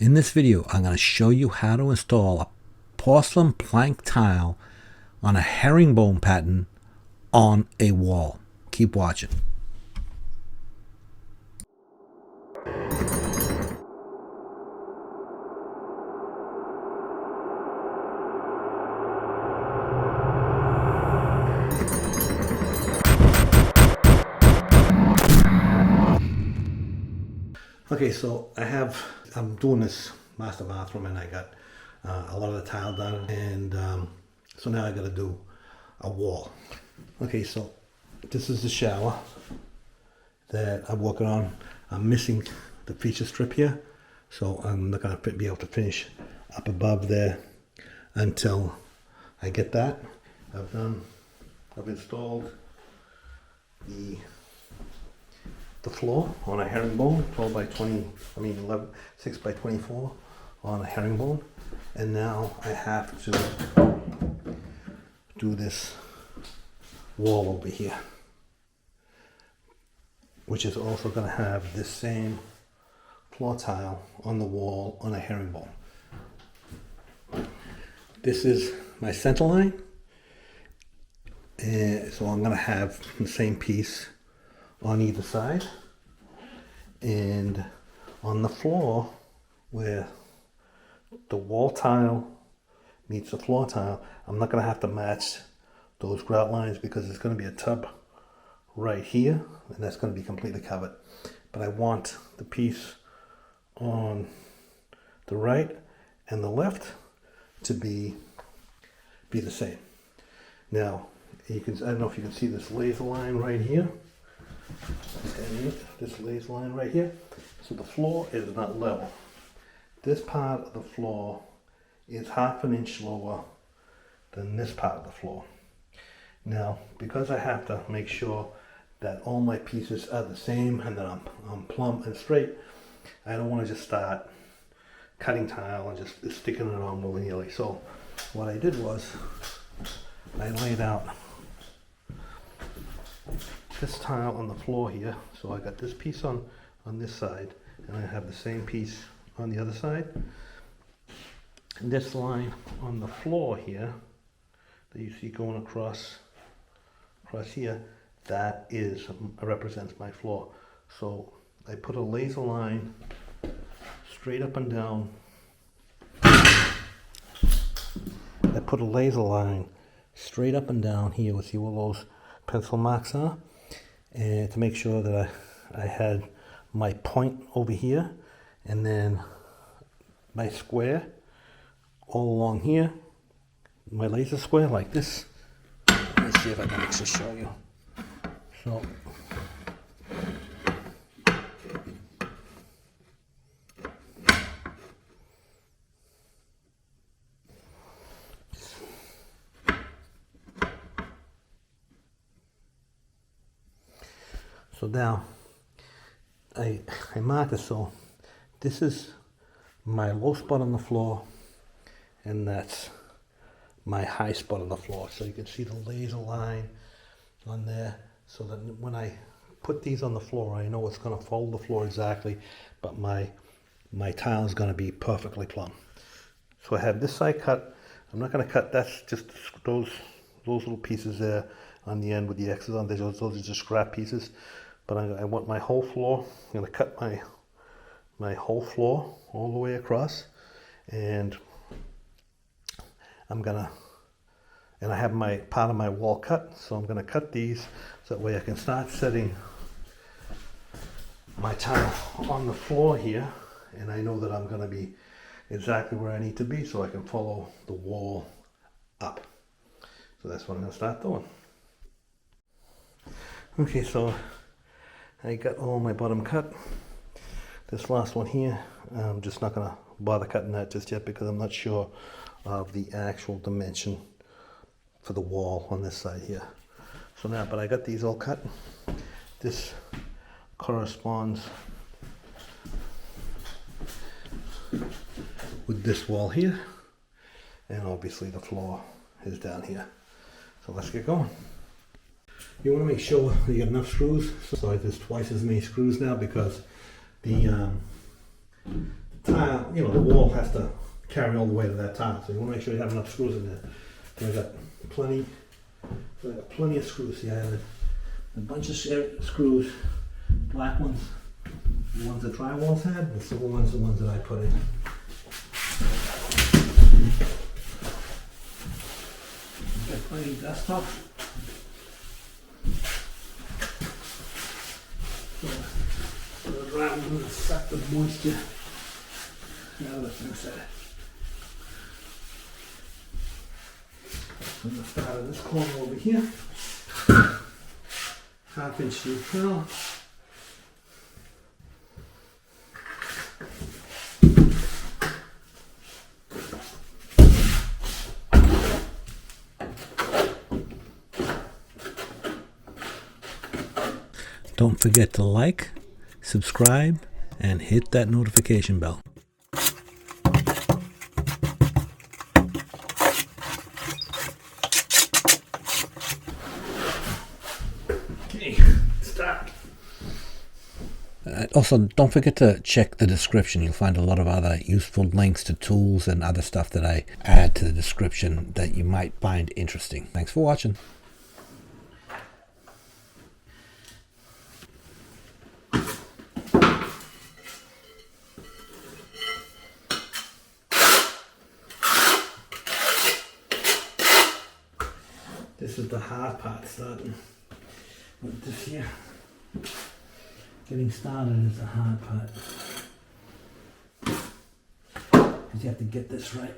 In this video, I'm going to show you how to install a porcelain plank tile on a herringbone pattern on a wall. Keep watching. Okay, so I'm doing this master bathroom and I got a lot of the tile done, and so now I got to do a wall. Okay, so this is the shower that I'm working on. I'm missing the feature strip here, so I'm not going to be able to finish up above there until I get that. I've installed the floor on a herringbone, 6 by 24 on a herringbone, and now I have to do this wall over here, which is also going to have this same floor tile on the wall on a herringbone. This is my center line, and so I'm going to have the same piece on either side, and on the floor where the wall tile meets the floor tile, I'm not going to have to match those grout lines because there's going to be a tub right here and that's going to be completely covered. But I want the piece on the right and the left to be the same. Now I don't know if you can see this laser line right here. This laser line right here. So the floor is not level. This part of the floor is half an inch lower than this part of the floor. Now, because I have to make sure that all my pieces are the same and that I'm plumb and straight, I don't want to just start cutting tile and just sticking it on willy-nilly. So what I did was I laid out this tile on the floor here. So I got this piece on this side, and I have the same piece on the other side. And this line on the floor here that you see going across here, that represents my floor. So I put a laser line straight up and down. I put a laser line straight up and down here. See where those pencil marks are, and to make sure that I had my point over here, and then my square all along here, my laser square like this. Let me see if I can actually show you. So now I mark it, so this is my low spot on the floor and that's my high spot on the floor. So you can see the laser line on there, so that when I put these on the floor, I know it's going to follow the floor exactly, but my tile is going to be perfectly plumb. So I have this side cut. I'm not going to cut, that's just those little pieces there on the end with the X's on there. Those are just scrap pieces. But I want my whole floor. I'm going to cut my whole floor all the way across, and I have my part of my wall cut, so I'm going to cut these so that way I can start setting my tile on the floor here, and I know that I'm going to be exactly where I need to be so I can follow the wall up. So that's what I'm going to start doing. Okay, so I got all my bottom cut. This last one here, I'm just not going to bother cutting that just yet because I'm not sure of the actual dimension for the wall on this side here. So now, but I got these all cut. This corresponds with this wall here, and obviously the floor is down here. So let's get going. You want to make sure you get enough screws. So there's twice as many screws now because the tile, you know, the wall has to carry all the way to that tile, so you want to make sure you have enough screws in there. So I got plenty of screws here. I have a bunch of screws, black ones, the ones that drywalls had, and silver ones, the ones that I put in. Got plenty of desktop. So the drywall will suck the moisture out of the thinset. I'm going to start in this corner over here. Half-inch sheet fill. Don't forget to like, subscribe, and hit that notification bell. Okay, start. Also, don't forget to check the description. You'll find a lot of other useful links to tools and other stuff that I add to the description that you might find interesting. Thanks for watching. This is the hard part, starting with this here. Getting started is the hard part. Because you have to get this right.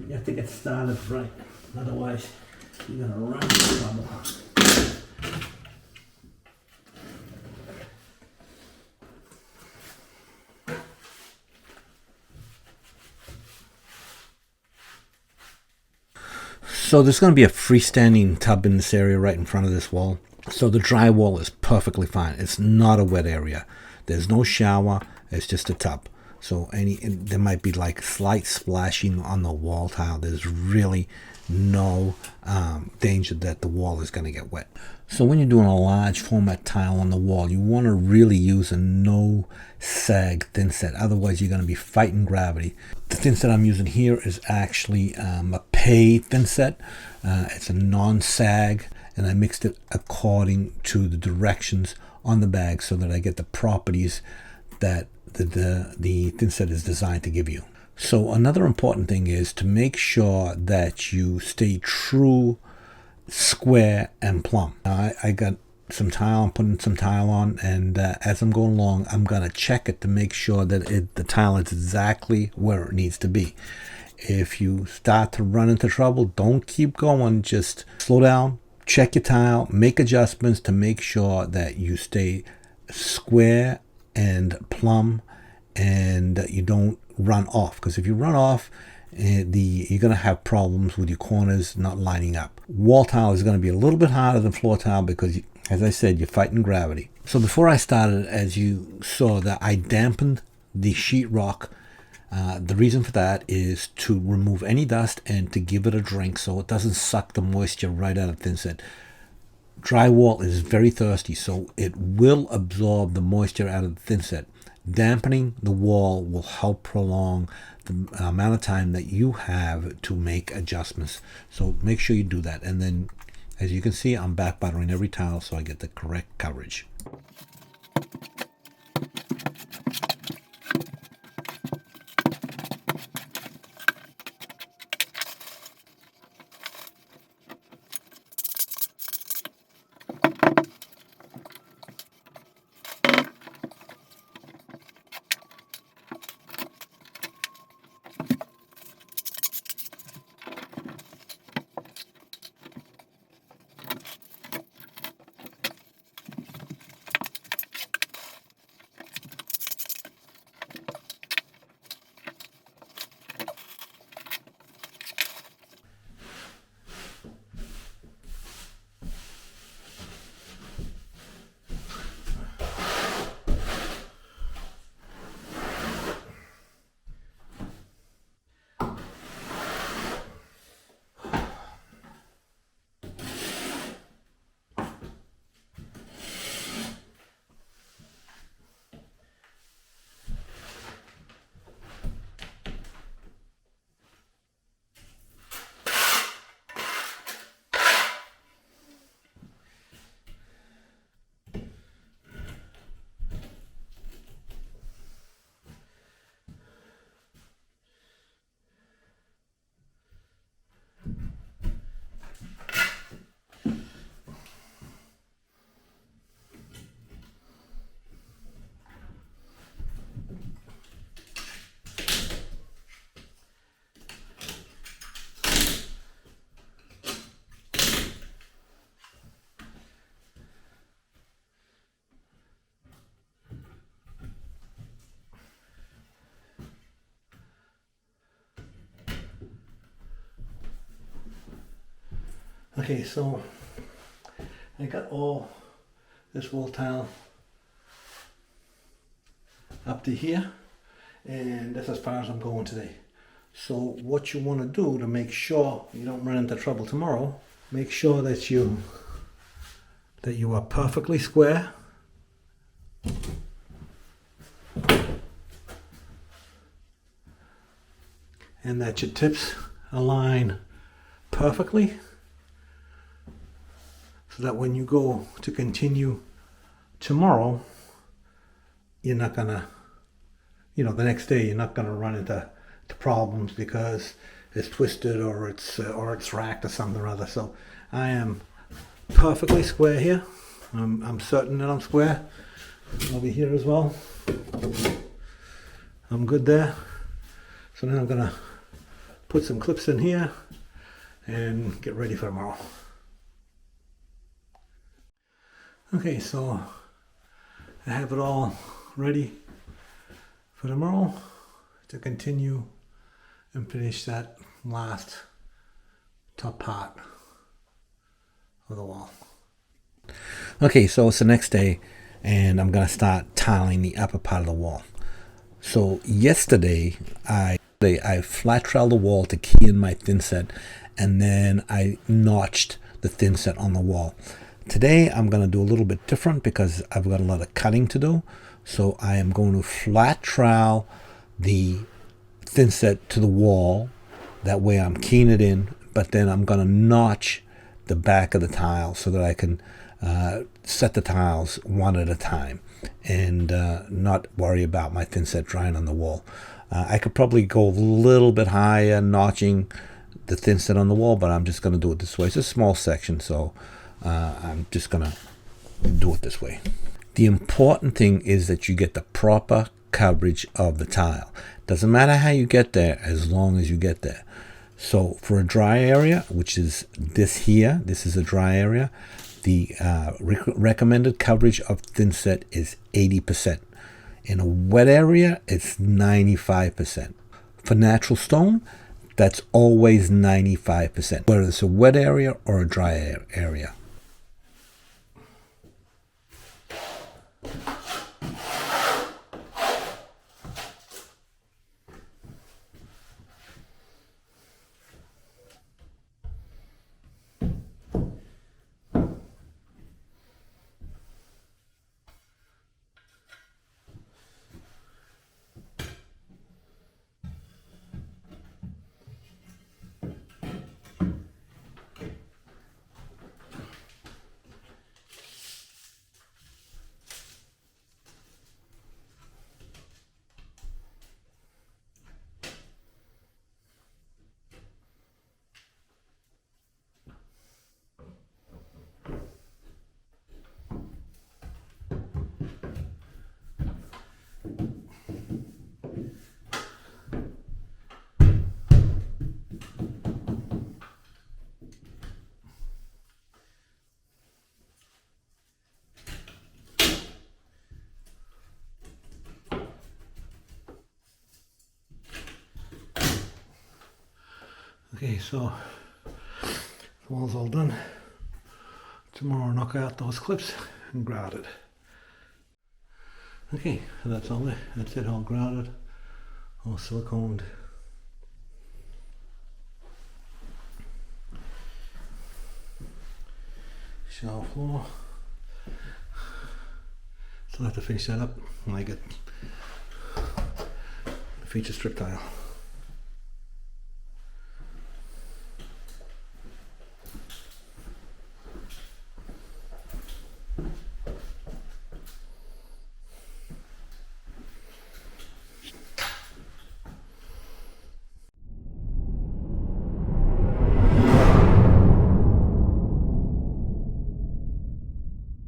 You have to get started right, otherwise you're going to run into trouble. So there's going to be a freestanding tub in this area right in front of this wall. So the drywall is perfectly fine. It's not a wet area. There's no shower. It's just a tub. So there might be like slight splashing on the wall tile. There's really no danger that the wall is going to get wet. So when you're doing a large format tile on the wall, you want to really use a no sag thin set. Otherwise, you're going to be fighting gravity. The thin set I'm using here is actually a pay thin set. It's a non-sag, and I mixed it according to the directions on the bag so that I get the properties that the thin set is designed to give you. So another important thing is to make sure that you stay true, square, and plumb. Now, I got some tile, I'm putting some tile on, and as I'm going along, I'm going to check it to make sure that the tile is exactly where it needs to be. If you start to run into trouble, don't keep going, just slow down, check your tile, make adjustments to make sure that you stay square and plumb and you don't run off, because if you run off you're going to have problems with your corners not lining up. Wall tile is going to be a little bit harder than floor tile because, as I said, you're fighting gravity. So before I started, as you saw, that I dampened the sheetrock. The reason for that is to remove any dust and to give it a drink so it doesn't suck the moisture right out of thinset. Drywall is very thirsty, so it will absorb the moisture out of the thinset. Dampening the wall will help prolong the amount of time that you have to make adjustments. So make sure you do that. And then, as you can see, I'm back buttering every tile so I get the correct coverage. Okay, so I got all this wall tile up to here, and that's as far as I'm going today. So what you want to do to make sure you don't run into trouble tomorrow, make sure that you are perfectly square. And that your tips align perfectly, so that when you go to continue tomorrow, you're not gonna, the next day you're not gonna run into problems because it's twisted or it's racked or something or other. So I am perfectly square here. I'm certain that I'm square over here as well. I'm good there. So now I'm gonna put some clips in here and get ready for tomorrow. Okay, so I have it all ready for tomorrow to continue and finish that last top part of the wall. Okay, so it's the next day and I'm gonna start tiling the upper part of the wall. So yesterday I flat troweled the wall to key in my thinset, and then I notched the thinset on the wall. Today I'm going to do a little bit different because I've got a lot of cutting to do. So I am going to flat trowel the thinset to the wall. That way I'm keying it in, but then I'm going to notch the back of the tile so that I can set the tiles one at a time and not worry about my thinset drying on the wall. I could probably go a little bit higher notching the thinset on the wall, but I'm just going to do it this way. It's a small section, so I'm just going to do it this way. The important thing is that you get the proper coverage of the tile. Doesn't matter how you get there as long as you get there. So for a dry area, which is this here, this is a dry area, the recommended coverage of thinset is 80%. In a wet area, it's 95%. For natural stone, That's always 95%, whether it's a wet area or a dry area. Okay, so the wall's all done. Tomorrow I'll knock out those clips and grout it. Okay, so that's all it. That's it, all grouted, all siliconed. Shower floor. So I have to finish that up when I get the feature strip tile.